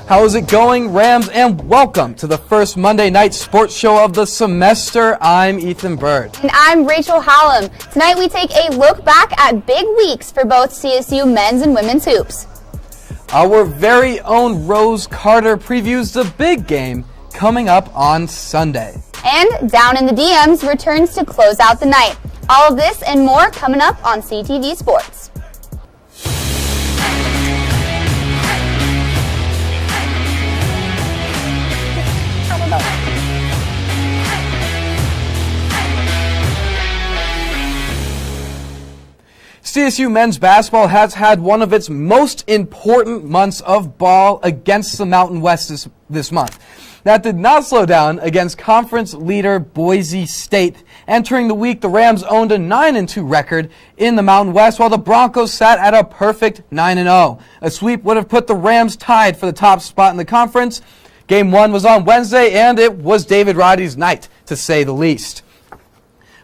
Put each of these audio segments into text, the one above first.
How is it going, Rams? And welcome to the first Monday night sports show of the semester. I'm Ethan Bird. And I'm Rachel Hallam. Tonight we take a look back at big weeks for both CSU men's and women's hoops. Our very own Rose Carter previews the big game coming up on Sunday. And Down in the DMs returns to close out the night. All of this and more coming up on CTV Sports. CSU men's basketball has had one of its most important months of ball against the Mountain West this month. That did not slow down against conference leader Boise State. Entering the week, the Rams owned a 9-2 record in the Mountain West, while the Broncos sat at a perfect 9-0. A sweep would have put the Rams tied for the top spot in the conference. Game 1 was on Wednesday, and it was David Roddy's night, to say the least.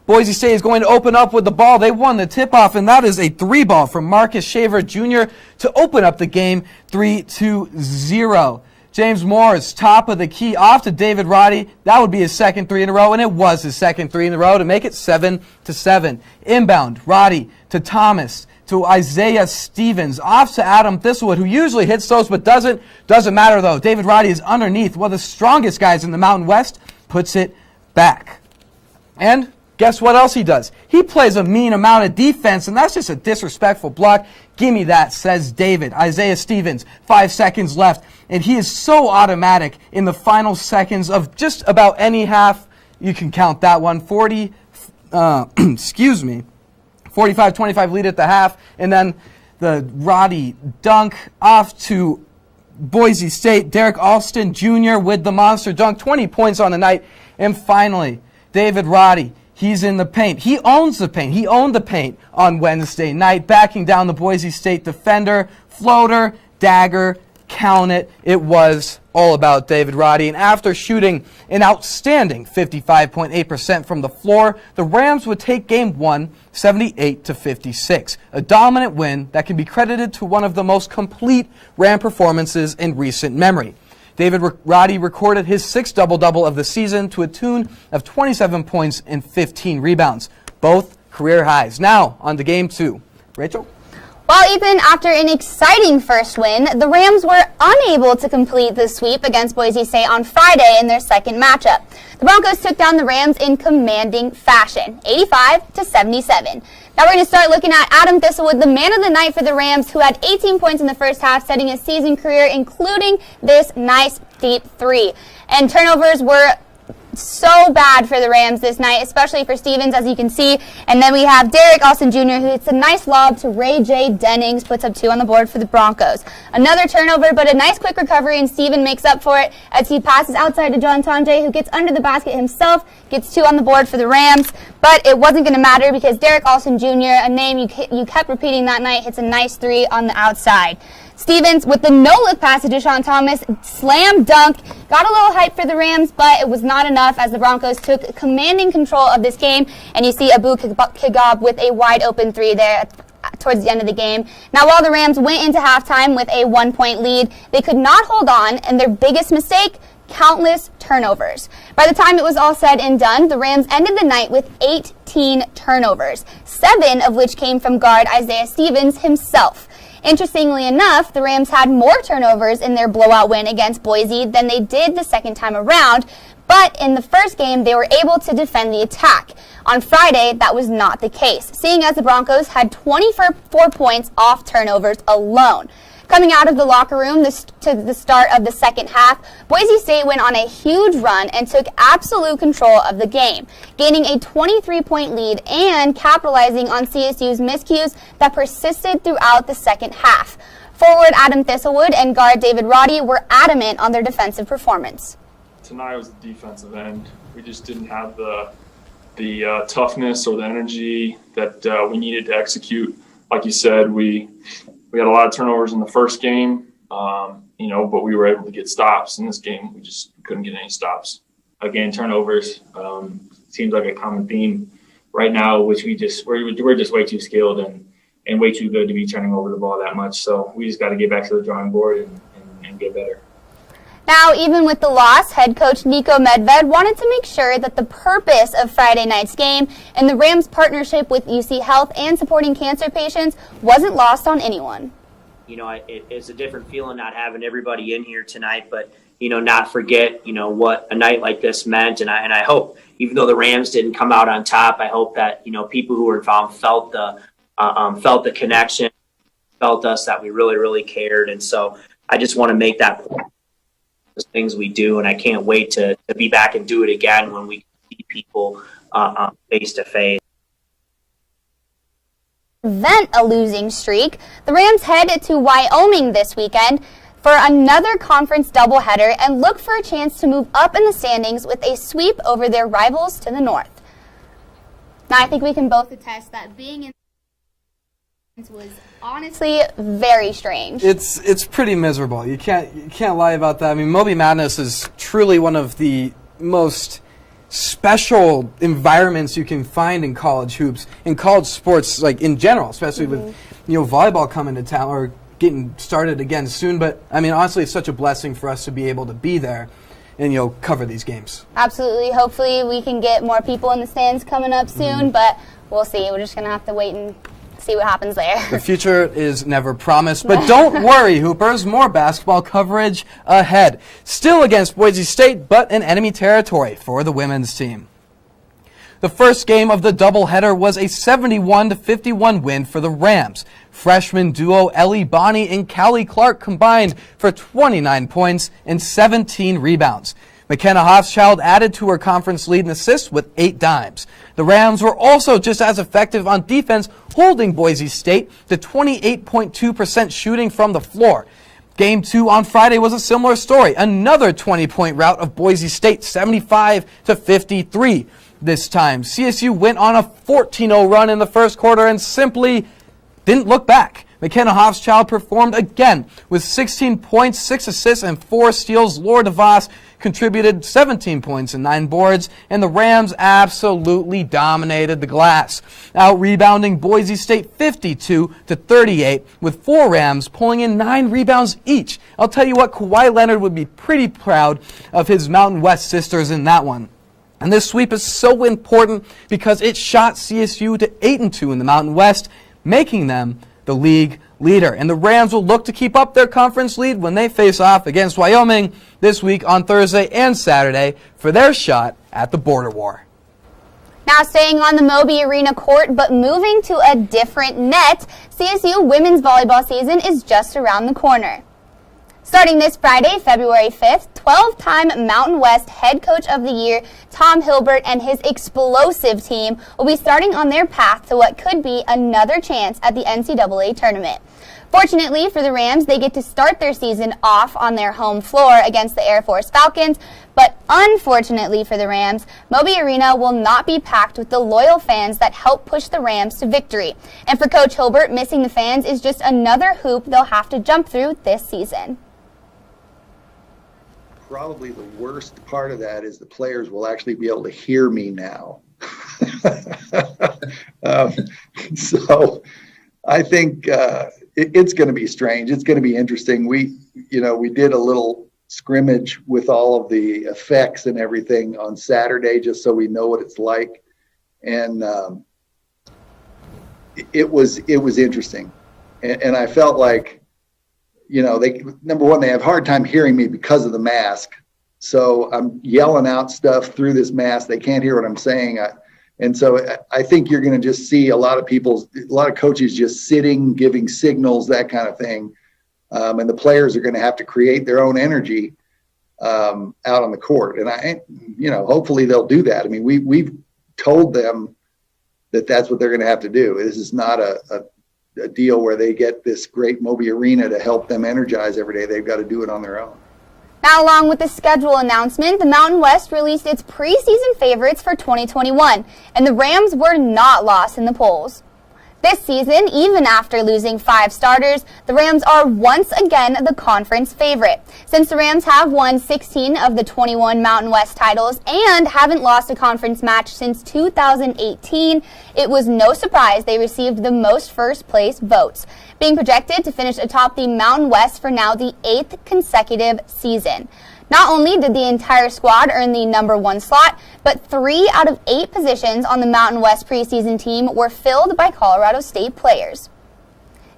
Boise State is going to open up with the ball. They won the tip-off, and that is a 3-ball from Marcus Shaver Jr. to open up the game 3-0. James Moore's top of the key off to David Roddy. That would be his second 3 in a row, and it was his second 3 in a row to make it 7-7. Inbound, Roddy to Thomas to Isaiah Stevens, off to Adam Thistlewood, who usually hits those but doesn't matter though. David Roddy is underneath, one of the strongest guys in the Mountain West, puts it back. And guess what else he does? He plays a mean amount of defense, and that's just a disrespectful block. Give me that, says David. Isaiah Stevens, 5 seconds left, and he is so automatic in the final seconds of just about any half. You can count that one. 45-25 lead at the half, and then the Roddy dunk off to Boise State. Derek Alston Jr. with the monster dunk, 20 points on the night. And finally, David Roddy. He's in the paint. He owns the paint. He owned the paint on Wednesday night, backing down the Boise State defender. Floater, dagger, count it. It was all about David Roddy. And after shooting an outstanding 55.8% from the floor, the Rams would take Game 1 78-56. A dominant win that can be credited to one of the most complete Ram performances in recent memory. David Roddy recorded his 6th double-double of the season to a tune of 27 points and 15 rebounds, both career highs. Now, on to Game 2. Rachel? Well, Ethan, after an exciting first win, the Rams were unable to complete the sweep against Boise State on Friday in their second matchup. The Broncos took down the Rams in commanding fashion, 85-77. Now we're going to start looking at Adam Thistlewood, the man of the night for the Rams, who had 18 points in the first half, setting his season career, including this nice deep 3. And turnovers were so bad for the Rams this night, especially for Stevens, as you can see. And then we have Derek Alston Jr., who hits a nice lob to Ray J. Dennings, puts up 2 on the board for the Broncos. Another turnover, but a nice quick recovery, and Steven makes up for it as he passes outside to John Tonje, who gets under the basket himself, gets 2 on the board for the Rams. But it wasn't going to matter because Derek Alston Jr., a name you kept repeating that night, hits a nice 3 on the outside. Stevens with the no-look pass to Deshaun Thomas, slam dunk, got a little hype for the Rams, but it was not enough as the Broncos took commanding control of this game, and you see Abu Kigab with a wide-open 3 there towards the end of the game. Now, while the Rams went into halftime with a 1-point lead, they could not hold on, and their biggest mistake, countless turnovers. By the time it was all said and done, the Rams ended the night with 18 turnovers, 7 of which came from guard Isaiah Stevens himself. Interestingly enough, the Rams had more turnovers in their blowout win against Boise than they did the second time around, but in the first game, they were able to defend the attack. On Friday, that was not the case, seeing as the Broncos had 24 points off turnovers alone. Coming out of the locker room to the start of the second half, Boise State went on a huge run and took absolute control of the game, gaining a 23-point lead and capitalizing on CSU's miscues that persisted throughout the second half. Forward Adam Thistlewood and guard David Roddy were adamant on their defensive performance. Tonight was the defensive end. We just didn't have the toughness or the energy that we needed to execute. Like you said, we had a lot of turnovers in the first game, but we were able to get stops. In this game, we just couldn't get any stops. Again, turnovers seems like a common theme right now, which we're just way too skilled and way too good to be turning over the ball that much. So we just got to get back to the drawing board and get better. Now, even with the loss, head coach Nico Medved wanted to make sure that the purpose of Friday night's game and the Rams' partnership with UC Health and supporting cancer patients wasn't lost on anyone. You know, it's a different feeling not having everybody in here tonight, but, you know, not forget, you know, what a night like this meant. And I hope, even though the Rams didn't come out on top, I hope that, you know, people who were involved felt the connection, felt us, that we really, really cared. And so I just want to make that point. The things we do, and I can't wait to be back and do it again when we see people face to face. Prevent a losing streak, the Rams head to Wyoming this weekend for another conference doubleheader and look for a chance to move up in the standings with a sweep over their rivals to the north. Now, I think we can both attest that being in was honestly very strange. It's pretty miserable. You can't lie about that. I mean, Moby Madness is truly one of the most special environments you can find in college hoops, in college sports, like in general, especially with volleyball coming to town or getting started again soon. But I mean, honestly, it's such a blessing for us to be able to be there and cover these games. Absolutely. Hopefully, we can get more people in the stands coming up soon, but we'll see. We're just gonna have to wait and see what happens there. The future is never promised, but don't worry, Hoopers. More basketball coverage ahead. Still against Boise State, but in enemy territory for the women's team. The first game of the doubleheader was a 71-51 win for the Rams. Freshman duo Ellie Bonney and Callie Clark combined for 29 points and 17 rebounds. McKenna Hofschild added to her conference lead in assists with 8 dimes. The Rams were also just as effective on defense, holding Boise State to 28.2% shooting from the floor. Game 2 on Friday was a similar story. Another 20-point rout of Boise State, 75-53. This time, CSU went on a 14-0 run in the first quarter and simply didn't look back. McKenna Hofschild performed again with 16 points, 6 assists, and 4 steals. Laura DeVos contributed 17 points and 9 boards, and the Rams absolutely dominated the glass, out-rebounding Boise State 52-38, with 4 Rams pulling in 9 rebounds each. I'll tell you what, Kawhi Leonard would be pretty proud of his Mountain West sisters in that one. And this sweep is so important because it shot CSU to 8-2 in the Mountain West, making them the league leader. And the Rams will look to keep up their conference lead when they face off against Wyoming this week on Thursday and Saturday for their shot at the border war. Now staying on the Moby Arena court, but moving to a different net, CSU women's volleyball season is just around the corner. Starting this Friday, February 5th, 12-time Mountain West Head Coach of the Year Tom Hilbert and his explosive team will be starting on their path to what could be another chance at the NCAA tournament. Fortunately for the Rams, they get to start their season off on their home floor against the Air Force Falcons, but unfortunately for the Rams, Moby Arena will not be packed with the loyal fans that help push the Rams to victory. And for Coach Hilbert, missing the fans is just another hoop they'll have to jump through this season. Probably the worst part of that is the players will actually be able to hear me now. So I think it's going to be strange. It's going to be interesting. We did a little scrimmage with all of the effects and everything on Saturday, just so we know what it's like. And it was interesting. And I felt like, number one, they have a hard time hearing me because of the mask. So I'm yelling out stuff through this mask. They can't hear what I'm saying. And so I think you're going to just see a lot of coaches just sitting, giving signals, that kind of thing. And the players are going to have to create their own energy out on the court. And hopefully they'll do that. I mean, we've told them that that's what they're going to have to do. This is not a deal where they get this great Moby Arena to help them energize every day. They've got to do it on their own. Now, along with the schedule announcement, the Mountain West released its preseason favorites for 2021, and the Rams were not lost in the polls. This season, even after losing 5 starters, the Rams are once again the conference favorite. Since the Rams have won 16 of the 21 Mountain West titles and haven't lost a conference match since 2018, it was no surprise they received the most first-place votes, being projected to finish atop the Mountain West for now the 8th consecutive season. Not only did the entire squad earn the number 1 slot, but 3 out of 8 positions on the Mountain West preseason team were filled by Colorado State players.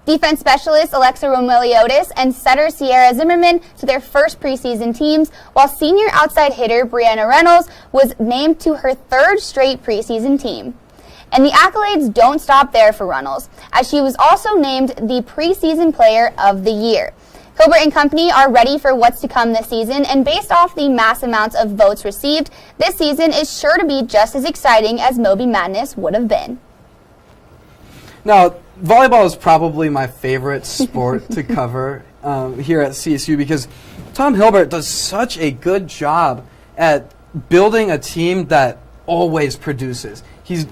Defense specialist Alexa Romeliotis and setter Sierra Zimmerman to their first preseason teams, while senior outside hitter Brianna Reynolds was named to her 3rd straight preseason team. And the accolades don't stop there for Reynolds, as she was also named the preseason player of the year. Hilbert and company are ready for what's to come this season, and based off the mass amounts of votes received, this season is sure to be just as exciting as Moby Madness would have been. Now, volleyball is probably my favorite sport to cover here at CSU because Tom Hilbert does such a good job at building a team that always produces. As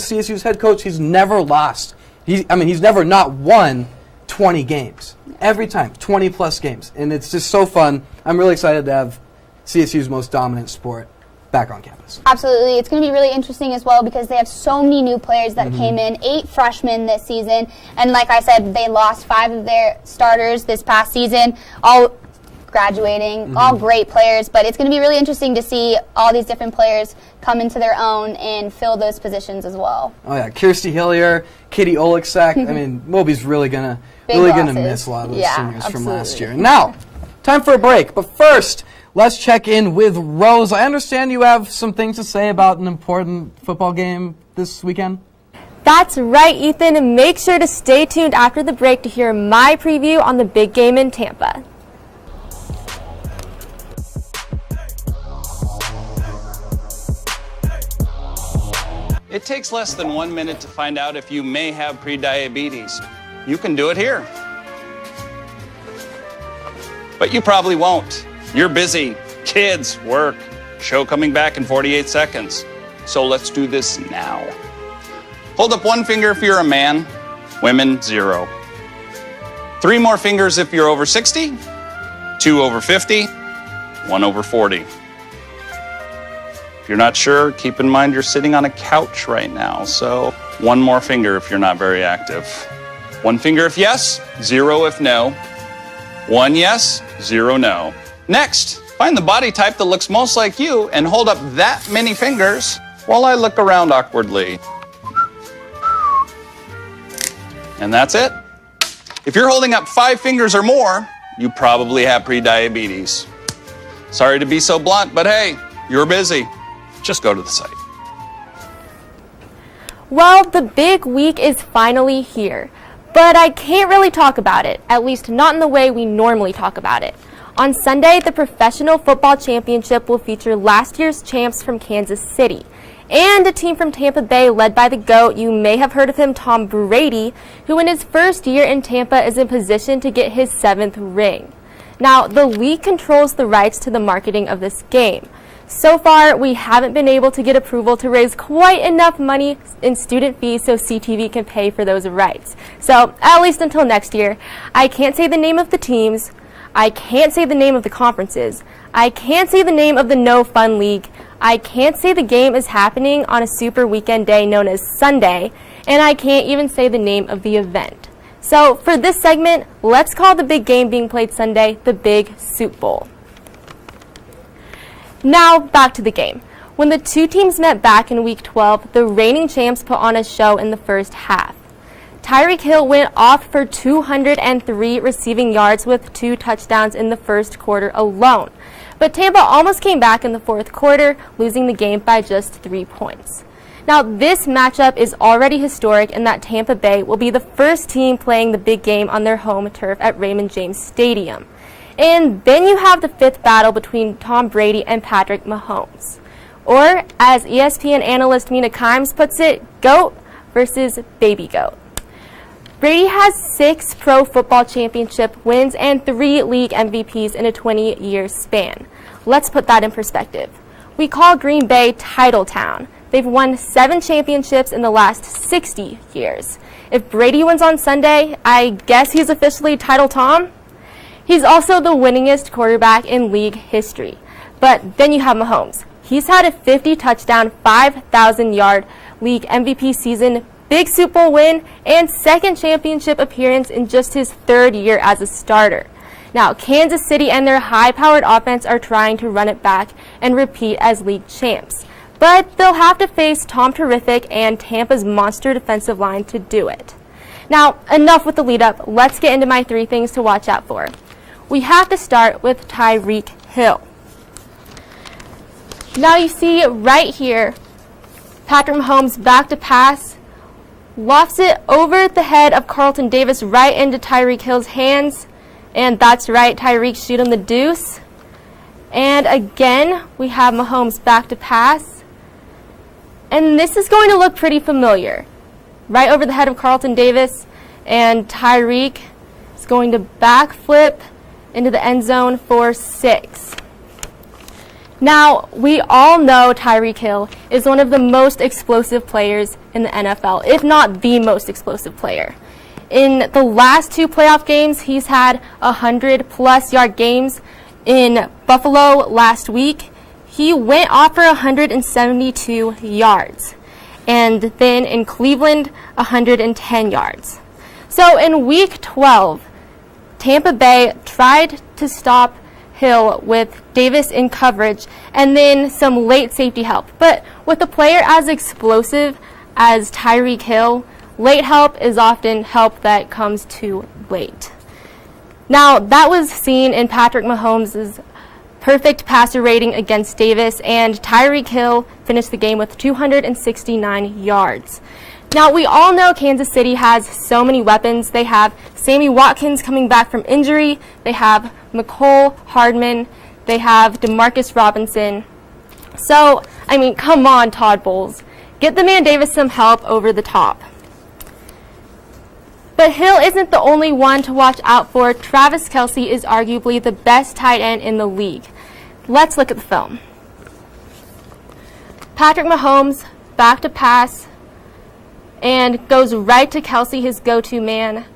CSU's head coach, he's never lost. He's never not won 20 games. Every time, 20-plus games. And it's just so fun. I'm really excited to have CSU's most dominant sport back on campus. Absolutely. It's going to be really interesting as well because they have so many new players that came in, 8 freshmen this season. And like I said, they lost 5 of their starters this past season, all graduating, all great players. But it's going to be really interesting to see all these different players come into their own and fill those positions as well. Oh, yeah. Kirsty Hillier, Katie Oleksak. Moby's really going to miss a lot of those seniors from last year. Now, time for a break. But first, let's check in with Rose. I understand you have some things to say about an important football game this weekend. That's right, Ethan, and make sure to stay tuned after the break to hear my preview on the big game in Tampa. It takes less than 1 minute to find out if you may have prediabetes. You can do it here. But you probably won't. You're busy. Kids, work, show coming back in 48 seconds. So let's do this now. Hold up 1 finger if you're a man, women 0. 3 more fingers if you're over 60, 2 over 50, 1 over 40. If you're not sure, keep in mind you're sitting on a couch right now, so 1 more finger if you're not very active. 1 finger if yes, 0 if no. 1 yes, 0 no. Next, find the body type that looks most like you and hold up that many fingers while I look around awkwardly. And that's it. If you're holding up 5 fingers or more, you probably have prediabetes. Sorry to be so blunt, but hey, you're busy. Just go to the site. Well, the big week is finally here, but I can't really talk about it, at least not in the way we normally talk about it. On Sunday, the Professional Football Championship will feature last year's champs from Kansas City and a team from Tampa Bay led by the GOAT. You may have heard of him, Tom Brady, who in his first year in Tampa is in position to get his 7th ring. Now, the league controls the rights to the marketing of this game. So far, we haven't been able to get approval to raise quite enough money in student fees so CTV can pay for those rights. So, at least until next year, I can't say the name of the teams, I can't say the name of the conferences, I can't say the name of the No Fun League, I can't say the game is happening on a super weekend day known as Sunday, and I can't even say the name of the event. So, for this segment, let's call the big game being played Sunday the Big Soup Bowl. Now, back to the game. When the 2 teams met back in Week 12, the reigning champs put on a show in the first half. Tyreek Hill went off for 203 receiving yards with 2 touchdowns in the first quarter alone. But Tampa almost came back in the fourth quarter, losing the game by just 3 points. Now, this matchup is already historic in that Tampa Bay will be the first team playing the big game on their home turf at Raymond James Stadium. And then you have the 5th battle between Tom Brady and Patrick Mahomes. Or, as ESPN analyst Mina Kimes puts it, GOAT versus Baby GOAT. Brady has 6 Pro Football Championship wins and 3 league MVPs in a 20-year span. Let's put that in perspective. We call Green Bay Title Town. They've won 7 championships in the last 60 years. If Brady wins on Sunday, I guess he's officially Title Tom. He's also the winningest quarterback in league history. But then you have Mahomes. He's had a 50-touchdown, 5,000-yard league MVP season, big Super Bowl win, and 2nd championship appearance in just his 3rd year as a starter. Now, Kansas City and their high-powered offense are trying to run it back and repeat as league champs. But they'll have to face Tom Terrific and Tampa's monster defensive line to do it. Now, enough with the lead-up. Let's get into my 3 things to watch out for. We have to start with Tyreek Hill. Now you see right here, Patrick Mahomes back to pass, lofts it over the head of Carlton Davis right into Tyreek Hill's hands. And that's right, Tyreek shooting the deuce. And again, we have Mahomes back to pass. And this is going to look pretty familiar. Right over the head of Carlton Davis, and Tyreek is going to backflip into the end zone for 6. Now, we all know Tyreek Hill is one of the most explosive players in the NFL, if not the most explosive player. In the last 2 playoff games, he's had 100-plus yard games. In Buffalo last week, he went off for 172 yards. And then in Cleveland, 110 yards. So in Week 12, Tampa Bay tried to stop Hill with Davis in coverage and then some late safety help. But with a player as explosive as Tyreek Hill, late help is often help that comes too late. Now, that was seen in Patrick Mahomes' perfect passer rating against Davis, and Tyreek Hill finished the game with 269 yards. Now, we all know Kansas City has so many weapons. They have Sammy Watkins coming back from injury. They have McCole Hardman. They have Demarcus Robinson. So, I mean, come on, Todd Bowles. Get the man Davis some help over the top. But Hill isn't the only one to watch out for. Travis Kelce is arguably the best tight end in the league. Let's look at the film. Patrick Mahomes back to pass and goes right to Kelce, his go-to man.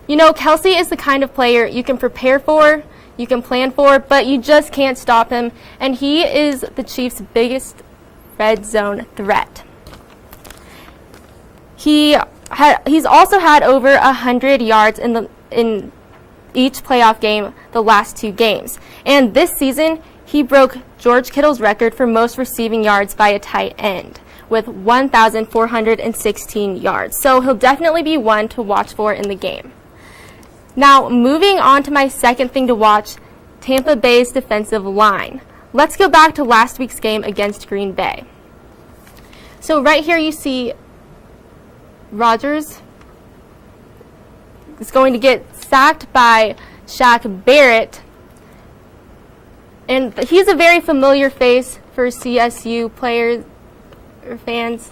You know, Kelce is the kind of player you can prepare for, you can plan for, but you just can't stop him, and he is the Chiefs' biggest red zone threat. He's also had over 100 yards in each playoff game the last 2 games. And this season, he broke George Kittle's record for most receiving yards by a tight end with 1,416 yards. So he'll definitely be one to watch for in the game. Now, moving on to my second thing to watch, Tampa Bay's defensive line. Let's go back to last week's game against Green Bay. So right here you see Rodgers is going to get sacked by Shaq Barrett. And he's a very familiar face for CSU players or fans.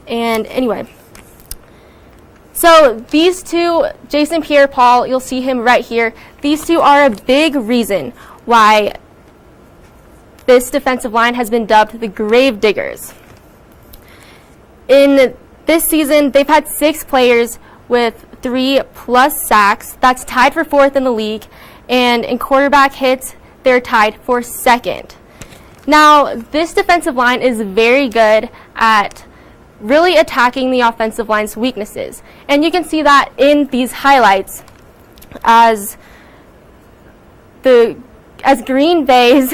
And anyway, so these two, Jason Pierre-Paul, you'll see him right here. These two are a big reason why this defensive line has been dubbed the Grave Diggers. In this season, they've had 6 players with 3+ sacks. That's tied for 4th in the league. And in quarterback hits, they're tied for 2nd. Now, this defensive line is very good at really attacking the offensive line's weaknesses. And you can see that in these highlights as Green Bay's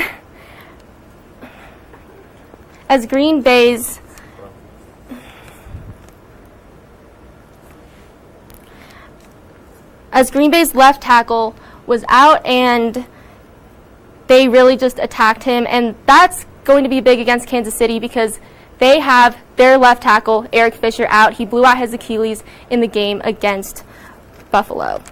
left tackle was out, and they really just attacked him. And that's going to be big against Kansas City because they have their left tackle, Eric Fisher, out. He blew out his Achilles in the game against Buffalo.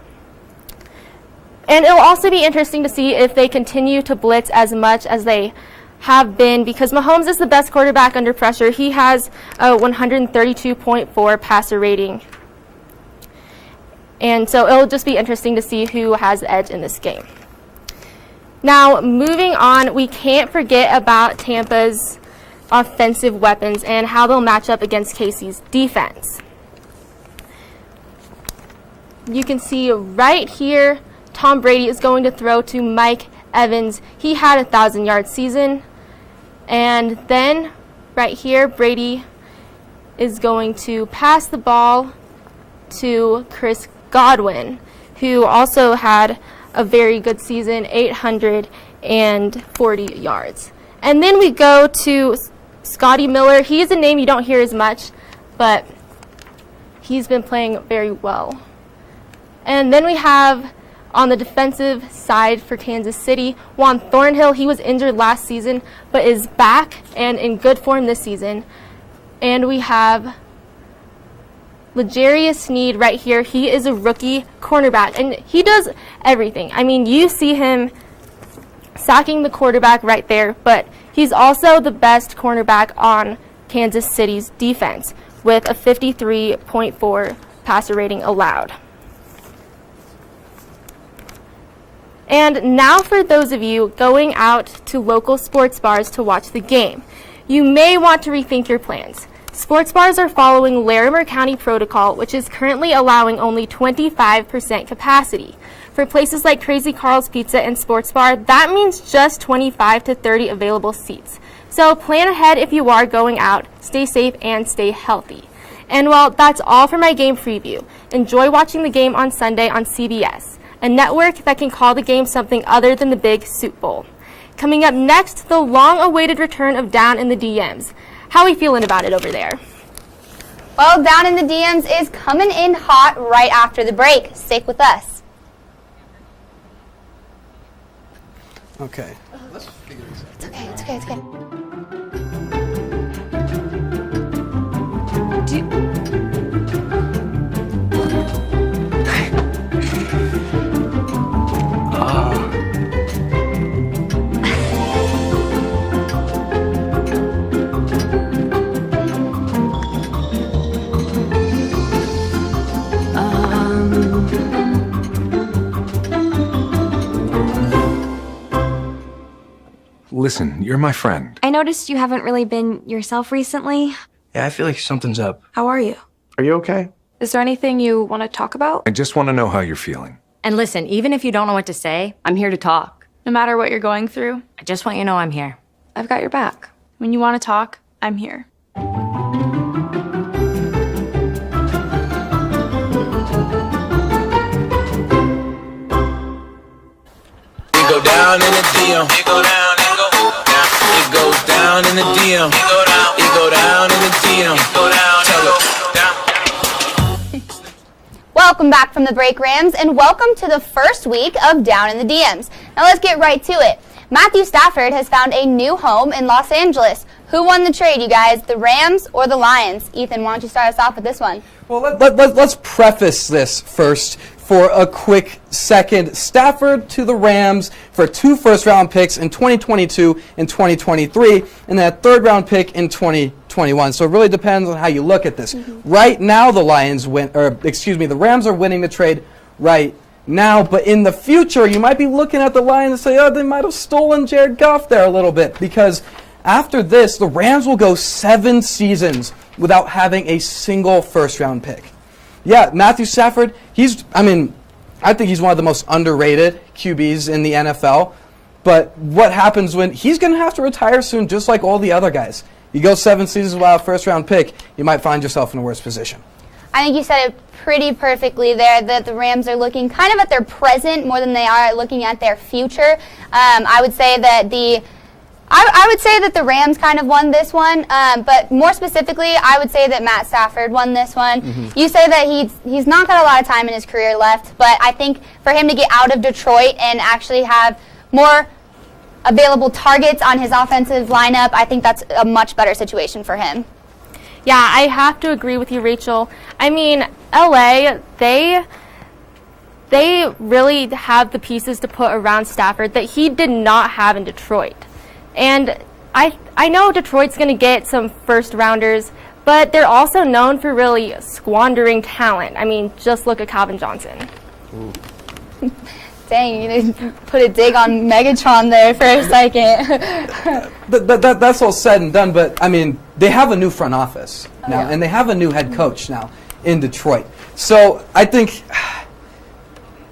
And it'll also be interesting to see if they continue to blitz as much as they have been, because Mahomes is the best quarterback under pressure. He has a 132.4 passer rating. And so it'll just be interesting to see who has the edge in this game. Now, moving on, we can't forget about Tampa's offensive weapons and how they'll match up against KC's defense. You can see right here, Tom Brady is going to throw to Mike Evans. He had a 1,000-yard season. And then right here, Brady is going to pass the ball to Chris Godwin. who also had a very good season, 840 yards. And then we go to Scotty Miller. He's a name you don't hear as much, but he's been playing very well. And then we have on the defensive side for Kansas City, Juan Thornhill. He was injured last season, but is back and in good form this season. And we have L'Jarius Sneed right here. He is a rookie cornerback, and he does everything. I mean, you see him sacking the quarterback right there, but he's also the best cornerback on Kansas City's defense with a 53.4 passer rating allowed. And now for those of you going out to local sports bars to watch the game, you may want to rethink your plans. Sports bars are following Larimer County protocol, which is currently allowing only 25% capacity. For places like Crazy Carl's Pizza and Sports Bar, that means just 25 to 30 available seats. So plan ahead if you are going out, stay safe, and stay healthy. And well, that's all for my game preview. Enjoy watching the game on Sunday on CBS, a network that can call the game something other than the big Soup Bowl. Coming up next, the long-awaited return of Down in the DMs. How are we feeling about it over there? Well, Down in the DMs is coming in hot right after the break. Stick with us. Okay. Let's figure this out. It's okay, it's okay, it's okay. Listen, you're my friend. I noticed you haven't really been yourself recently. Yeah, I feel like something's up. How are you? Are you okay? Is there anything you want to talk about? I just want to know how you're feeling. And listen, even if you don't know what to say, I'm here to talk. No matter what you're going through, I just want you to know I'm here. I've got your back. When you want to talk, I'm here. You go down in the DM. You go down, it goes down in the DM. You go down in the DM. Go down, tell her. Welcome back from the break, Rams, and welcome to the first week of Down in the DMs. Now let's get right to it. Matthew Stafford has found a new home in Los Angeles. Who won the trade, you guys, the Rams or the Lions? Ethan, why don't you start us off with this one? Well, let's preface this first for a quick second. Stafford to the Rams for 2 first-round picks in 2022 and 2023, and then a third-round pick in 2021. So it really depends on how you look at this. Right now, the Rams are winning the trade right now, but in the future, you might be looking at the Lions and say, oh, they might have stolen Jared Goff there a little bit, because after this, the Rams will go 7 seasons without having a single first-round pick. Yeah, Matthew Stafford, I think he's one of the most underrated QBs in the NFL. But what happens when he's going to have to retire soon, just like all the other guys? You go 7 seasons without a first-round pick, you might find yourself in a worse position. I think you said it pretty perfectly there, that the Rams are looking kind of at their present more than they are looking at their future. I would say that the Rams kind of won this one, but more specifically, I would say that Matt Stafford won this one. You say that he's not got a lot of time in his career left, but I think for him to get out of Detroit and actually have more available targets on his offensive lineup, I think that's a much better situation for him. Yeah, I have to agree with you, Rachel. I mean, LA, they really have the pieces to put around Stafford that he did not have in Detroit. And I know Detroit's going to get some first-rounders, but they're also known for really squandering talent. I mean, just look at Calvin Johnson. Dang, you put a dig on Megatron there for a second. That's all said and done, but, I mean, they have a new front office now, and they have a new head coach now in Detroit. So I think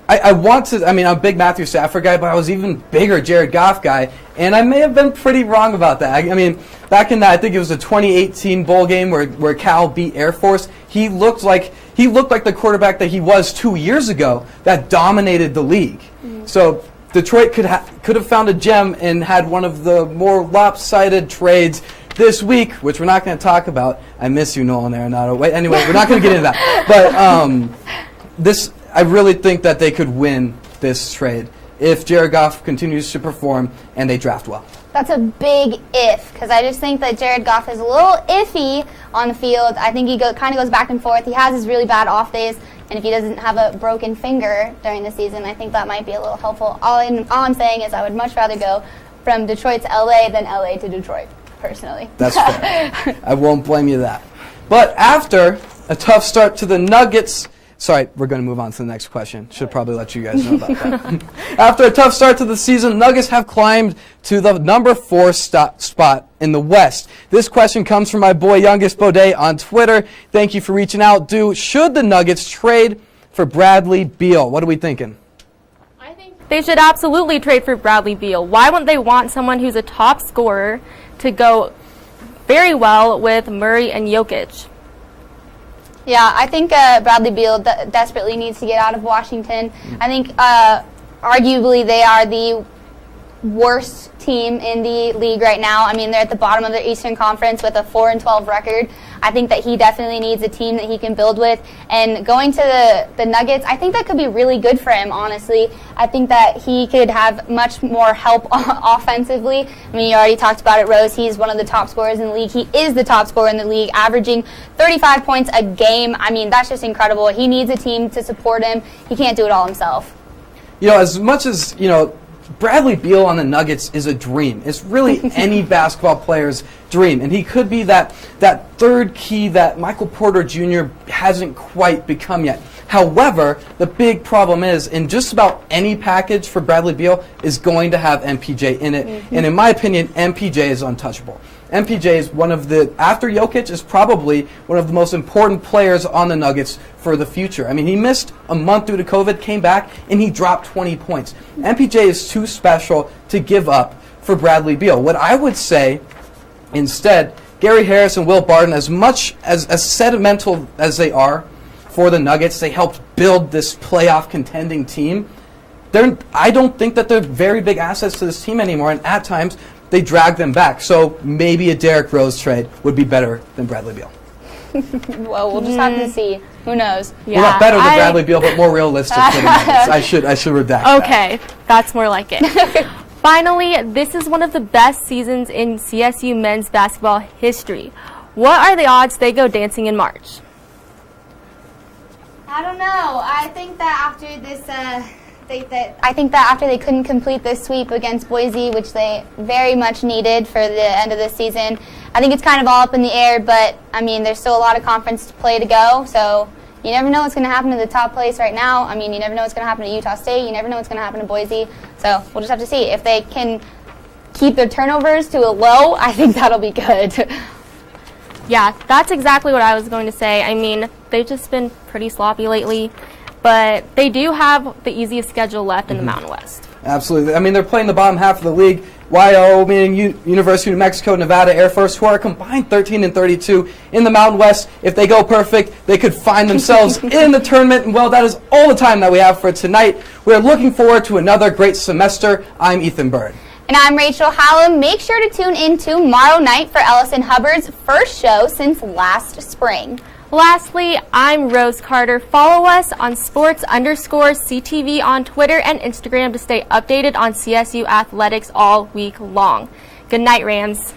I want to, I mean, I'm a big Matthew Stafford guy, but I was even bigger Jared Goff guy, and I may have been pretty wrong about that. I mean, back in that, I think it was the 2018 bowl game where Cal beat Air Force, he looked like the quarterback that he was 2 years ago that dominated the league. So Detroit could have found a gem and had one of the more lopsided trades this week, which we're not going to talk about. I miss you, Nolan Arenado. Wait, anyway, we're not going to get into that. But I really think that they could win this trade if Jared Goff continues to perform and they draft well. That's a big if, because I just think that Jared Goff is a little iffy on the field. I think he kind of goes back and forth. He has his really bad off days, and if he doesn't have a broken finger during the season, I think that might be a little helpful. All I'm saying is I would much rather go from Detroit to LA than LA to Detroit, personally. That's fair. I won't blame you that. But after a tough start to the Nuggets, sorry, we're going to move on to the next question. Should probably let you guys know about that. After a tough start to the season, Nuggets have climbed to the number 4 spot in the West. This question comes from my boy Youngest Baudet on Twitter. Thank you for reaching out. Should the Nuggets trade for Bradley Beal? What are we thinking? I think they should absolutely trade for Bradley Beal. Why wouldn't they want someone who's a top scorer to go very well with Murray and Jokic? Yeah, I think Bradley Beal desperately needs to get out of Washington. I think arguably they are the worst team in the league right now. I mean, they're at the bottom of the Eastern Conference with a 4-12 record. I think that he definitely needs a team that he can build with. And going to the Nuggets, I think that could be really good for him, honestly. I think that he could have much more help offensively. I mean, you already talked about it, Rose. He's one of the top scorers in the league. He is the top scorer in the league, averaging 35 points a game. I mean, that's just incredible. He needs a team to support him. He can't do it all himself. You know, as much as, Bradley Beal on the Nuggets is a dream. It's really any basketball player's dream. And he could be that third key that Michael Porter Jr. hasn't quite become yet. However, the big problem is, in just about any package for Bradley Beal is going to have MPJ in it. And in my opinion, MPJ is untouchable. MPJ is after Jokic, is probably one of the most important players on the Nuggets for the future. I mean, he missed a month due to COVID, came back, and he dropped 20 points. MPJ is too special to give up for Bradley Beal. What I would say, instead, Gary Harris and Will Barton, as much as sentimental as they are for the Nuggets, they helped build this playoff contending team. I don't think that they're very big assets to this team anymore, and at times, they drag them back. So maybe a Derrick Rose trade would be better than Bradley Beal. Well, we'll just have to see. Who knows? Yeah. Well, not better than Bradley Beal, but more realistic for the Nuggets. I should redact that. Okay, that's more like it. Finally, this is one of the best seasons in CSU men's basketball history. What are the odds they go dancing in March? I don't know. I think that after this... I think that after they couldn't complete this sweep against Boise, which they very much needed for the end of the season, I think it's kind of all up in the air, but, I mean, there's still a lot of conference play to go, so you never know what's going to happen to the top place right now. I mean, you never know what's going to happen to Utah State. You never know what's going to happen to Boise, so we'll just have to see. If they can keep their turnovers to a low, I think that'll be good. Yeah, that's exactly what I was going to say. I mean, they've just been pretty sloppy lately. But they do have the easiest schedule left in the Mountain West. Absolutely. I mean, they're playing the bottom half of the league. Wyoming, University of New Mexico, Nevada, Air Force, who are combined 13-32 in the Mountain West. If they go perfect, they could find themselves in the tournament. And, well, that is all the time that we have for tonight. We're looking forward to another great semester. I'm Ethan Bird. And I'm Rachel Hallam. Make sure to tune in tomorrow night for Ellison Hubbard's first show since last spring. Lastly, I'm Rose Carter. Follow us on sports_CTV on Twitter and Instagram to stay updated on CSU athletics all week long. Good night, Rams.